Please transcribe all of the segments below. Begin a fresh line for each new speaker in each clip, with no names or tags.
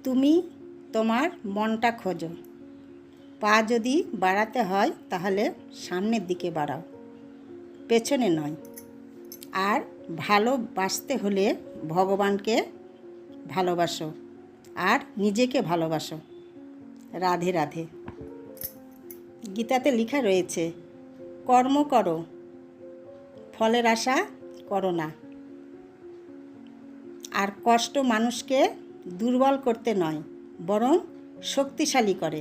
তুমি তোমার মনটা খোঁজো। পা যদি বাড়াতে হয় তাহলে সামনের দিকে বাড়াও, পেছনে নয়। আর ভালোবাসতে হলে ভগবানকে ভালোবাসো আর নিজেকে ভালোবাসো। রাধে রাধে। গীতাতে লেখা রয়েছে, কর্ম করো, ফলের আশা করো না। আর কষ্ট মানুষকে দুর্বল করতে নয়, বরং শক্তিশালী করে।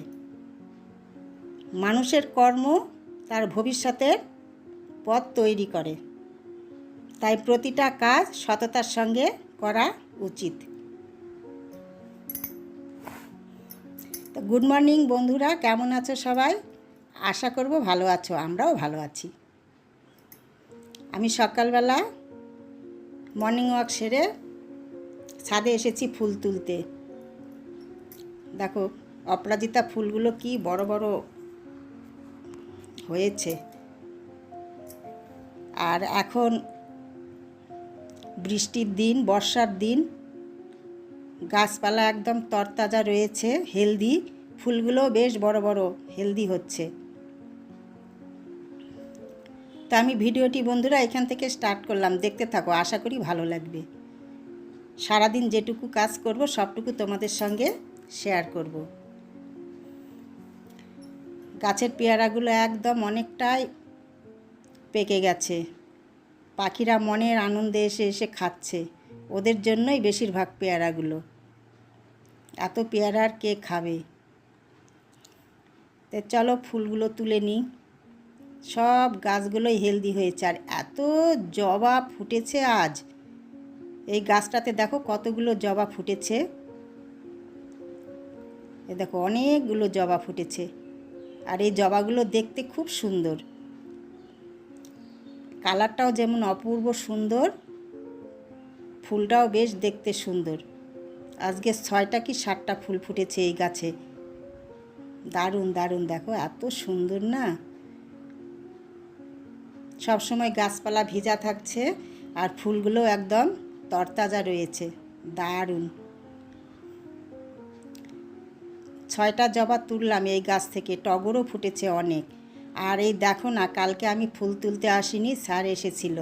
মানুষের কর্ম তার ভবিষ্যতের পথ তৈরি করে। তাই প্রতিটা কাজ সততার সঙ্গে করা উচিত। তো গুড মর্নিং বন্ধুরা, কেমন আছো সবাই? আশা করব ভালো আছো, আমরাও ভালো আছি। আমি সকালবেলা মর্নিং ওয়াক সেরে ছাদে এসেছি ফুল তুলতে। দেখো অপরাজিতা ফুলগুলো কি বড় বড় হয়েছে। আর এখন বৃষ্টির দিন, বর্ষার দিন, গাছপালা একদম তরতাজা রয়েছে, হেলদি। ফুলগুলোও বেশ বড় বড় হেলদি হচ্ছে। তা আমি ভিডিওটি বন্ধুরা এখান থেকে স্টার্ট করলাম, দেখতে থাকো, আশা করি ভালো লাগবে। সারাদিন যেটুকু কাজ করব সবটুকু তোমাদের সঙ্গে শেয়ার করব। গাছের পেয়ারাগুলো একদম অনেকটাই পেকে গেছে। পাখিরা মনের আনন্দে এসে এসে খাচ্ছে, ওদের জন্যই বেশিরভাগ পেয়ারাগুলো। এত পেয়ারা আর কে খাবে? তো চলো ফুলগুলো তুলে নিই। সব গাছগুলোই হেলদি হয়েছে। আর এত জবা ফুটেছে আজ। এই গাছটাতে দেখো কতগুলো জবা ফুটেছে। এ দেখো অনেকগুলো জবা ফুটেছে। আর এই জবাগুলো দেখতে খুব সুন্দর, কালারটাও যেমন অপূর্ব সুন্দর, ফুলটাও বেশ দেখতে সুন্দর। আজকে 6টা কি 7টা ফুল ফুটেছে এই গাছে। দারুণ দারুণ, দেখো এত সুন্দর না। সবসময় গাছপালা ভিজা থাকছে আর ফুলগুলো একদম তরতাজা রয়েছে, দারুণ। 6টা জবা তুললাম এই গাছ থেকে, টগরও ফুটেছে অনেক। আর এই দেখো না, কালকে আমি ফুল তুলতে আসিনি, স্যার এসেছিল।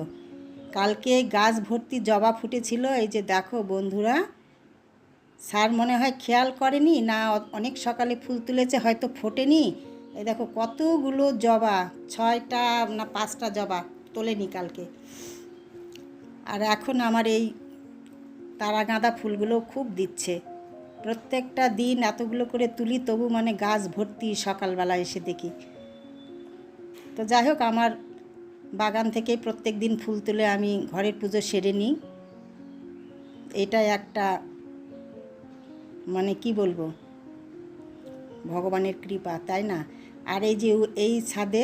কালকে গাছ ভর্তি জবা ফুটেছিল। এই যে দেখো বন্ধুরা, স্যার মনে হয় খেয়াল করেনি, না অনেক সকালে ফুল তুলেছে, হয়তো ফোটেনি। এই দেখো কতগুলো জবা, 6টা না 5টা জবা তোলেনি কালকে। আর এখন আমার এই তারা গাঁদা ফুলগুলো খুব দিচ্ছে। প্রত্যেকটা দিন এতগুলো করে তুলি, তবু মানে গাছ ভর্তি সকালবেলা এসে দেখি। তো যাই হোক, আমার বাগান থেকেই প্রত্যেক দিন ফুল তুলে আমি ঘরের পুজো সেরে নিই। এটা একটা মানে কি বলবো, ভগবানের কৃপা, তাই না? আর এই যে এই ছাদে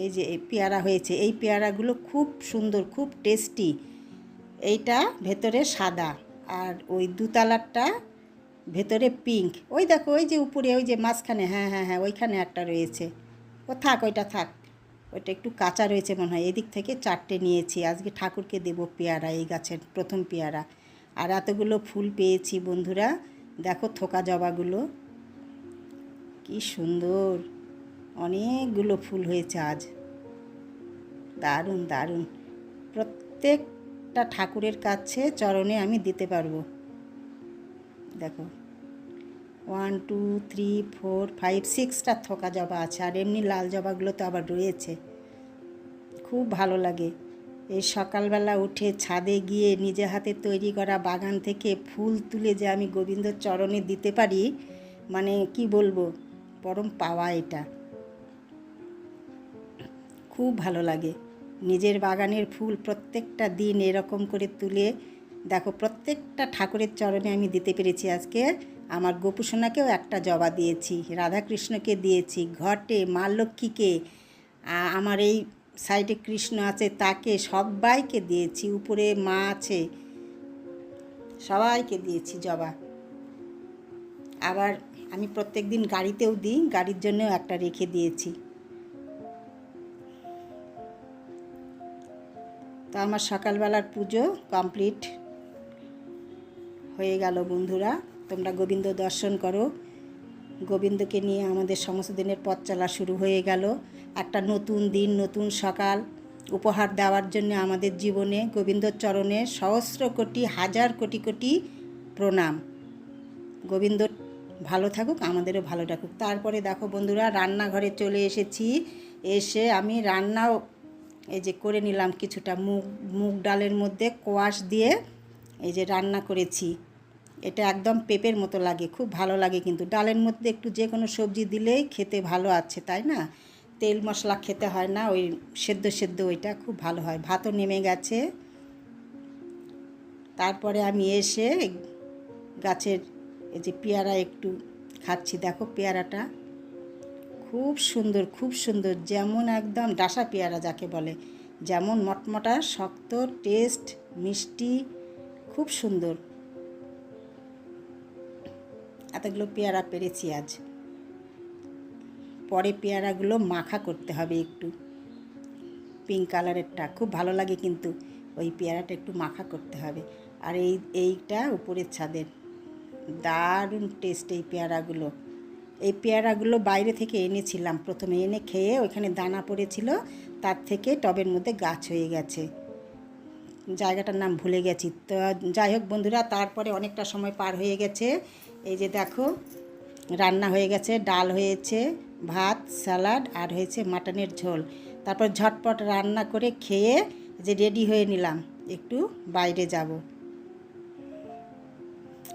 এই যে পেয়ারা হয়েছে, এই পেয়ারাগুলো খুব সুন্দর, খুব টেস্টি। এইটা ভেতরে সাদা আর ওই দুতলারটা ভেতরে পিঙ্ক। ওই দেখো ওই যে উপরে ওই যে মাঝখানে, হ্যাঁ হ্যাঁ হ্যাঁ, ওইখানে একটা রয়েছে। ও থাক, ওইটা থাক, ওইটা একটু কাঁচা রয়েছে মনে হয়। এদিক থেকে 4টে নিয়েছি, আজকে ঠাকুরকে দেব পেয়ারা, এই গাছের প্রথম পেয়ারা। আর এতগুলো ফুল পেয়েছি বন্ধুরা, দেখো থোকা জবাগুলো কি সুন্দর, অনেকগুলো ফুল হয়েছে আজ, দারুণ দারুণ। প্রত্যেকটা ঠাকুরের কাছে চরণে আমি দিতে পারবো। দেখো 1 2 3 4 5 6টা থোকা জবা আছে। আর এমনি লাল জবাগুলো তো আবার রয়েছে। খুব ভালো লাগে এই সকালবেলা উঠে ছাদে গিয়ে নিজে হাতে তৈরি করা বাগান থেকে ফুল তুলে যে আমি গোবিন্দর চরণে দিতে পারি, মানে কি বলবো, পরম পাওয়া এটা। খুব ভালো লাগে নিজের বাগানের ফুল প্রত্যেকটা দিন এরকম করে তুলে, দেখো প্রত্যেকটা ঠাকুরের চরণে আমি দিতে পেরেছি। আজকে আমার গোপুসোনাকেও একটা জবা দিয়েছি, রাধাকৃষ্ণকে দিয়েছি, ঘটে মা লক্ষ্মীকে, আমার এই সাইডে কৃষ্ণ আছে তাকে, সবাইকে দিয়েছি, উপরে মা আছে, সবাইকে দিয়েছি জবা। আবার আমি প্রত্যেক দিন গাড়িতেও দিই, গাড়ির জন্যও একটা রেখে দিয়েছি। তো আমার সকালবেলার পুজো কমপ্লিট হয়ে গেল বন্ধুরা। তোমরা গোবিন্দ দর্শন করো। গোবিন্দকে নিয়ে আমাদের সমস্ত দিনের পথ চলা শুরু হয়ে গেল। একটা নতুন দিন, নতুন সকাল উপহার দেওয়ার জন্য আমাদের জীবনে গোবিন্দর চরণে সহস্র কোটি হাজার কোটি কোটি প্রণাম। গোবিন্দ ভালো থাকুক, আমাদেরও ভালো থাকুক। তারপরে দেখো বন্ধুরা, রান্নাঘরে চলে এসেছি। এসে আমি রান্নাও এই যে করে নিলাম। কিছুটা মুগ ডালের মধ্যে কোয়াশ দিয়ে এই যে রান্না করেছি। এটা একদম পেঁপের মতো লাগে, খুব ভালো লাগে। কিন্তু ডালের মধ্যে একটু যে কোনো সবজি দিলেই খেতে ভালো আছে, তাই না? তেল মশলা খেতে হয় না, ওই সেদ্ধ সেদ্ধ ওইটা খুব ভালো হয়। ভাতও নেমে গেছে। তারপরে আমি এসে গাছের এই যে পেয়ারা একটু খাচ্ছি। দেখো পেয়ারাটা খুব সুন্দর, খুব সুন্দর, যেমন একদম ডাসা পেয়ারা যাকে বলে, যেমন মটমটা শক্ত, টেস্ট মিষ্টি, খুব সুন্দর। এতগুলো পেয়ারা পেরেছি আজ। পরে পেয়ারাগুলো মাখা করতে হবে, একটু পিঙ্ক কালারেরটা খুব ভালো লাগে, কিন্তু ওই পেয়ারাটা একটু মাখা করতে হবে। আর এইটা উপরের ছাদের, দারুণ টেস্ট এই পেয়ারাগুলো। এই পেয়ারাগুলো বাইরে থেকে এনেছিলাম, প্রথমে এনে খেয়ে ওইখানে দানা পড়েছিল, তার থেকে টবের মধ্যে গাছ হয়ে গেছে। জায়গাটার নাম ভুলে গেছি। তো যাই হোক বন্ধুরা, তারপরে অনেকটা সময় পার হয়ে গেছে। এই যে দেখো রান্না হয়ে গেছে, ডাল হয়েছে, ভাত, স্যালাড, আর হয়েছে মাটনের ঝোল। তারপর ঝটপট রান্না করে খেয়ে যে রেডি হয়ে নিলাম, একটু বাইরে যাব।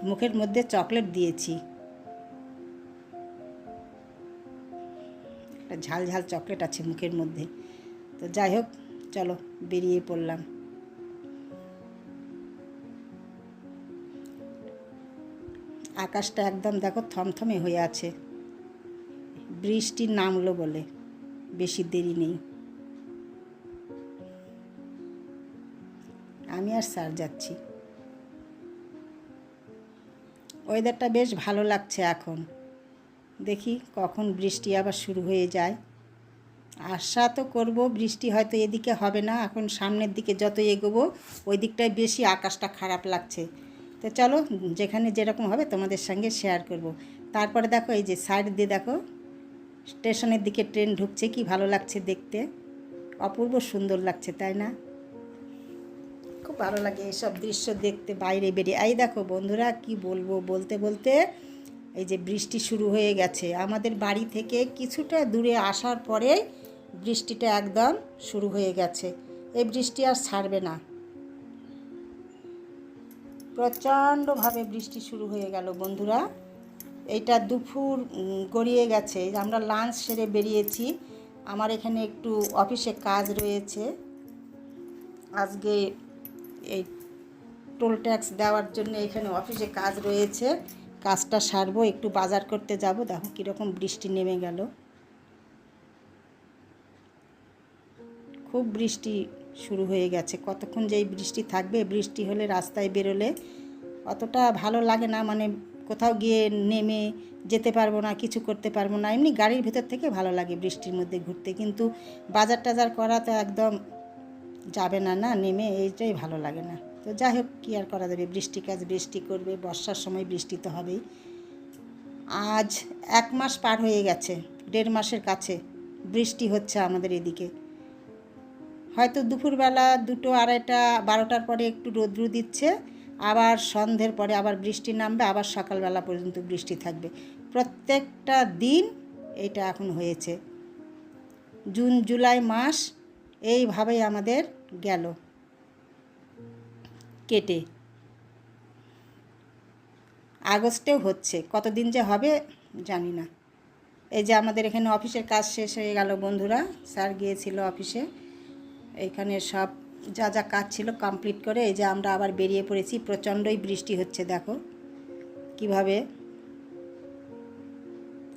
মুখের মধ্যে চকলেট দিয়েছি, একটা ঝাল ঝাল চকলেট আছে মুখের মধ্যে। তো যাই হোক, চলো বেরিয়ে পড়লাম। আকাশটা একদম দেখো থমথমে হয়ে আছে, বৃষ্টি নামলো বলে, বেশি দেরি নেই। আমি আর স্যার যাচ্ছি। ওয়েদারটা বেশ ভালো লাগছে এখন। দেখি কখন বৃষ্টি আবার শুরু হয়ে যায়। আশা তো করব বৃষ্টি হয়তো এদিকে হবে না, এখন সামনের দিকে যত এগোবো ওই দিকটায় বেশি আকাশটা খারাপ লাগছে। তো চলো, যেখানে যেরকম হবে তোমাদের সঙ্গে শেয়ার করব। তারপরে দেখো এই যে সাইড দিয়ে দেখো স্টেশনের দিকে ট্রেন ঢুকছে, কি ভালো লাগছে দেখতে, অপূর্ব সুন্দর লাগছে, তাই না? খুব ভালো লাগে এইসব দৃশ্য দেখতে বাইরে বেরিয়ে। এই দেখো বন্ধুরা, কি বলবো, বলতে বলতে এই যে বৃষ্টি শুরু হয়ে গেছে। আমাদের বাড়ি থেকে কিছুটা দূরে আসার পরে বৃষ্টিটা একদম শুরু হয়ে গেছে। এই বৃষ্টি আর ছাড়বে না, প্রচণ্ডভাবে বৃষ্টি শুরু হয়ে গেল বন্ধুরা। এইটা দুপুর গড়িয়ে গেছে, আমরা লাঞ্চ সেরে বেরিয়েছি। আমার এখানে একটু অফিসে কাজ রয়েছে আজকে, এই টোল ট্যাক্স দেওয়ার জন্য এখানে অফিসে কাজ রয়েছে। কাজটা সারবো, একটু বাজার করতে যাব। দেখো কীরকম বৃষ্টি নেমে গেল, খুব বৃষ্টি শুরু হয়ে গেছে। কতক্ষণ যে এই বৃষ্টি থাকবে, বৃষ্টি হলে রাস্তায় বেরোলে অতটা ভালো লাগে না, মানে কোথাও গিয়ে নেমে যেতে পারবো না, কিছু করতে পারবো না। এমনি গাড়ির ভিতর থেকে ভালো লাগে বৃষ্টির মধ্যে ঘুরতে, কিন্তু বাজার টাজার করা তো একদম যাবে না, না নেমে, এইটাই ভালো লাগে না। তো যাই হোক, কী আর করা যাবে, বৃষ্টি কাজ বৃষ্টি করবে, বর্ষার সময় বৃষ্টি তো হবেই। আজ 1 মাস পার হয়ে গেছে, 1.5 মাসের কাছে বৃষ্টি হচ্ছে আমাদের এদিকে। হয়তো দুপুরবেলা 2টো 2:30 12টার পরে একটু রৌদ্র দিচ্ছে, আবার সন্ধ্যের পরে আবার বৃষ্টি নামবে, আবার সকালবেলা পর্যন্ত বৃষ্টি থাকবে। প্রত্যেকটা দিন এটা এখন হয়েছে। জুন জুলাই মাস এইভাবেই আমাদের গেল কেটে। আগস্টেও হচ্ছে, কতদিন যে হবে জানি না। এই যে আমাদের এখানে অফিসের কাজ শেষ হয়ে গেল বন্ধুরা, স্যার গিয়েছিল অফিসে, এইখানে সব যা যা কাজ ছিল কমপ্লিট করে এই যে আমরা আবার বেরিয়ে পড়েছি। প্রচণ্ডই বৃষ্টি হচ্ছে, দেখো কিভাবে।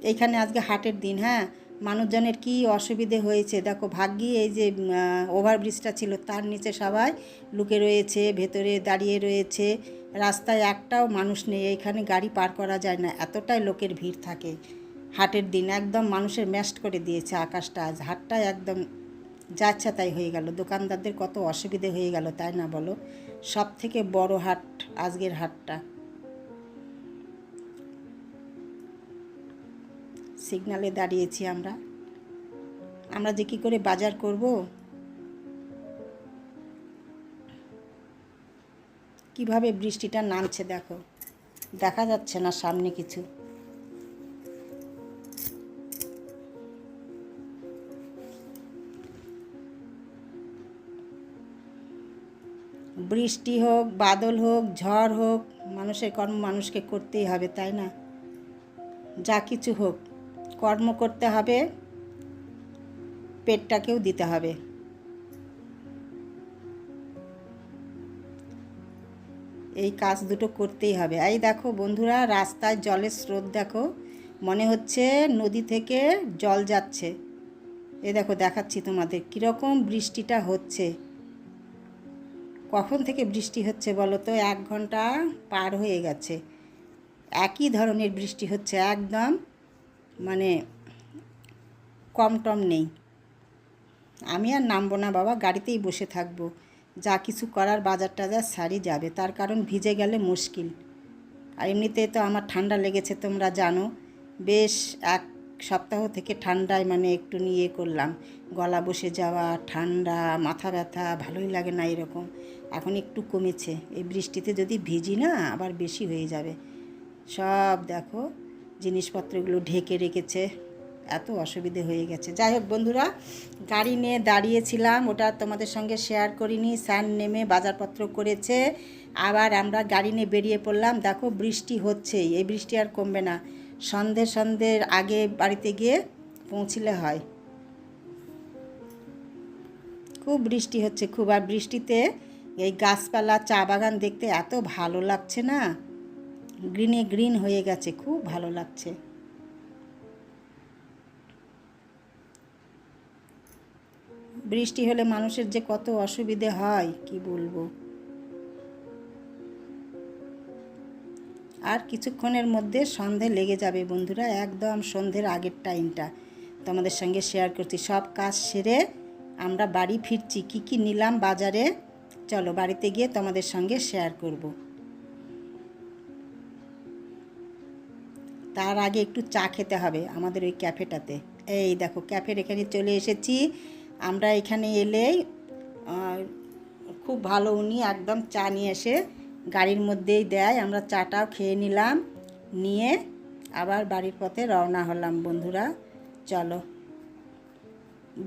এইখানে আজকে হাটের দিন, হ্যাঁ, মানুষজনের কি অসুবিধে হয়েছে দেখো। ভাগ্যি এই যে ওভারব্রিজটা ছিল তার নিচে সবাই লুকে রয়েছে, ভেতরে দাঁড়িয়ে রয়েছে, রাস্তায় একটাও মানুষ নেই। এইখানে গাড়ি পার করা যায় না, এতটাই লোকের ভিড় থাকে। হাটের দিন একদম মানুষের ম্যাস্ট করে দিয়েছে আকাশটা। আজ হাটটা একদম যাচ্ছা তাই হয়ে গেল, দোকানদারদের কত অসুবিধে হয়ে গেল, তাই না বলো? সব থেকে বড় হাট আজকের হাটটা। সিগনালে দাঁড়িয়েছি আমরা। আমরা যে কী করে বাজার করব, কিভাবে বৃষ্টিটা নামছে দেখো, দেখা যাচ্ছে না সামনে কিছু। বৃষ্টি হোক, বাদল হোক, ঝড় হোক, মানুষের কর্ম মানুষকে করতেই হবে, তাই না? যা কিছু হোক, কর্ম করতে হবে, পেটটাকেও দিতে হবে। এই কাজ দুটো করতেই হবে। এই দেখো বন্ধুরা, রাস্তায় জলের স্রোত দেখো, মনে হচ্ছে নদী থেকে জল যাচ্ছে। এই দেখো দেখাচ্ছি তোমাদের কীরকম বৃষ্টিটা হচ্ছে। কখন থেকে বৃষ্টি হচ্ছে বলো তো? 1 ঘন্টা পার হয়ে গেছে, একই ধরনের বৃষ্টি হচ্ছে, একদম মানে কম টম নেই। আমি আর নামবো না বাবা, গাড়িতেই বসে থাকবো। যা কিছু করার বাজার টাজার সারি যাবে, তার কারণ ভিজে গেলে মুশকিল। আর এমনিতে তো আমার ঠান্ডা লেগেছে, তোমরা জানো। বেশ 1 সপ্তাহ থেকে ঠান্ডায় মানে একটু নিয়ে করলাম, গলা বসে যাওয়া, ঠান্ডা, মাথা ব্যথা, ভালোই লাগে না এরকম। এখন একটু কমেছে। এই বৃষ্টিতে যদি ভিজি না আবার বেশি হয়ে যাবে। সব দেখো জিনিসপত্রগুলো ঢেকে রেখেছে, এত অসুবিধে হয়ে গেছে। যাই হোক বন্ধুরা, গাড়ি নিয়ে দাঁড়িয়েছিলাম, ওটা তোমাদের সঙ্গে শেয়ার করিনি। স্যার নেমে বাজারপত্র করেছে, আবার আমরা গাড়ি নিয়ে বেরিয়ে পড়লাম। দেখো বৃষ্টি হচ্ছেই, এই বৃষ্টি আর কমবে না। সন্ধ্যের আগে বাড়িতে গিয়ে পৌঁছলে হয়। খুব বৃষ্টি হচ্ছে খুব। আর বৃষ্টিতে এই গাছপালা, চা বাগান দেখতে এত ভালো লাগছে না, গ্রিনে গ্রিন হয়ে গেছে, খুব ভালো লাগছে। বৃষ্টি হলে মানুষের যে কত অসুবিধে হয় কি বলবো। আর কিছুক্ষণের মধ্যে সন্ধে লেগে যাবে বন্ধুরা, একদম সন্ধ্যের আগের টাইমটা তোমাদের সঙ্গে শেয়ার করছি। সব কাজ সেরে আমরা বাড়ি ফিরছি। কি কি নিলাম বাজারে, চলো বাড়িতে গিয়ে তোমাদের সঙ্গে শেয়ার করব। তার আগে একটু চা খেতে হবে আমাদের ওই ক্যাফেটাতে। এই দেখো ক্যাফের এখানে চলে এসেছি আমরা। এখানে এলেই খুব ভালো, উনি একদম চা নিয়ে এসে গাড়ির মধ্যেই দেয়। আমরা চাটাও খেয়ে নিলাম, নিয়ে আবার বাড়ির পথে রওনা হলাম বন্ধুরা। চলো,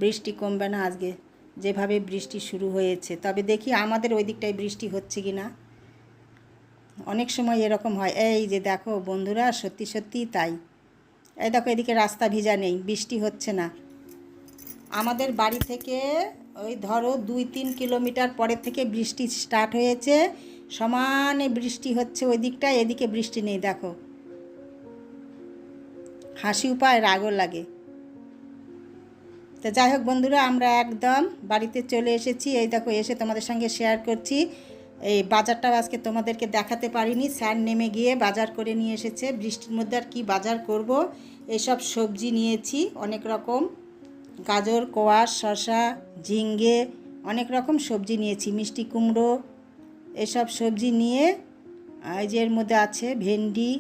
বৃষ্টি কমবে না আজকে, যেভাবে বৃষ্টি শুরু হয়েছে। তবে দেখি আমাদের ওই দিকটায় বৃষ্টি হচ্ছে কি না। অনেক সময় এরকম হয়। এই যে দেখো বন্ধুরা, সত্যি সত্যি তাই। এই দেখো এদিকে রাস্তা ভিজা নেই, বৃষ্টি হচ্ছে না। আমাদের বাড়ি থেকে ওই ধরো 2-3 কিলোমিটার পরের থেকে বৃষ্টি স্টার্ট হয়েছে, সমানে বৃষ্টি হচ্ছে ওই দিকটায়, এদিকে বৃষ্টি নেই। দেখো হাসিও পায়, রাগও লাগে। তো যাই হোক বন্ধুরা, আমরা একদম বাড়িতে চলে এসেছি। এই দেখো এসে তোমাদের সঙ্গে শেয়ার করছি। এই বাজারটাও আজকে তোমাদেরকে দেখাতে পারিনি। স্যার নেমে গিয়ে বাজার করে নিয়ে এসেছে। বৃষ্টির মধ্যে আর কি বাজার করব। এইসব সবজি নিয়েছি অনেক রকম, গাজর, কোয়াশ, শসা, ঝিঙ্গে, অনেক রকম সবজি নিয়েছি, মিষ্টি কুমড়ো, এসব সবজি নিয়ে এই যে এর মধ্যে আছে ভেন্ডি,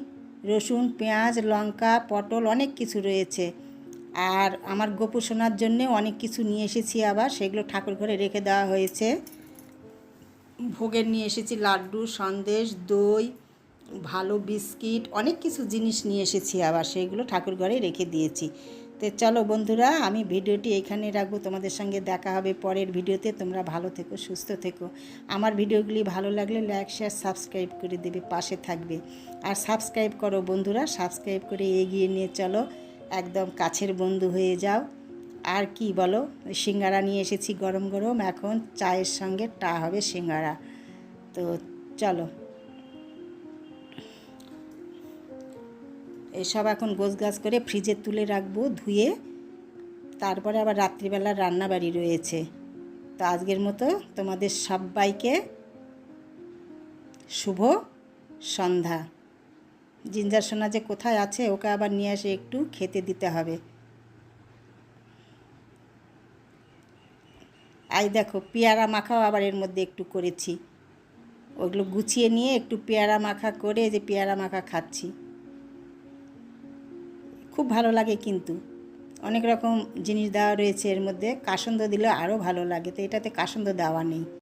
রসুন, পেঁয়াজ, লঙ্কা, পটল, অনেক কিছু রয়েছে। আর আমার গোপু সোনার জন্যে অনেক কিছু নিয়ে এসেছি আবার, সেগুলো ঠাকুর ঘরে রেখে দেওয়া হয়েছে। ভোগের নিয়ে এসেছি লাড্ডু, সন্দেশ, দই, ভালো বিস্কিট, অনেক কিছু জিনিস নিয়ে এসেছি আবার, সেইগুলো ঠাকুর ঘরে রেখে দিয়েছি। তো চলো বন্ধুরা, আমি ভিডিওটি এখানে রাখবো, তোমাদের সঙ্গে দেখা হবে পরের ভিডিওতে। তোমরা ভালো থেকো, সুস্থ থেকো। আমার ভিডিওগুলি ভালো লাগলে লাইক, শেয়ার, সাবস্ক্রাইব করে দেবে, পাশে থাকবে। আর সাবস্ক্রাইব করো বন্ধুরা, সাবস্ক্রাইব করে এগিয়ে নিয়ে চলো, একদম কাছের বন্ধু হয়ে যাও। আর কি বলো, সিঙ্গারা নিয়ে এসেছি গরম গরম, এখন চায়ের সঙ্গে টা হবে সিঙ্গারা। তো চলো, এসব এখন গোছগাছ করে ফ্রিজে তুলে রাখবো ধুয়ে। তারপরে আবার রাত্রিবেলা রান্নাবাড়ি রয়েছে। তো আজকের মতো তোমাদের সবাইকে শুভ সন্ধ্যা। জিঞ্জার সোনা যে কোথায় আছে, ওকে আবার নিয়ে এসে একটু খেতে দিতে হবে। এই দেখো পেয়ারা মাখাও আবার এর মধ্যে একটু করেছি, ওগুলো গুছিয়ে নিয়ে একটু পেয়ারা মাখা করে, যে পেয়ারা মাখা খাচ্ছি। খুব ভালো লাগে কিন্তু অনেক রকম জিনিস দেওয়া রয়েছে এর মধ্যে। কাসন্দ দিলে আরও ভালো লাগে, তো এটাতে কাসন্দ দেওয়া নেই।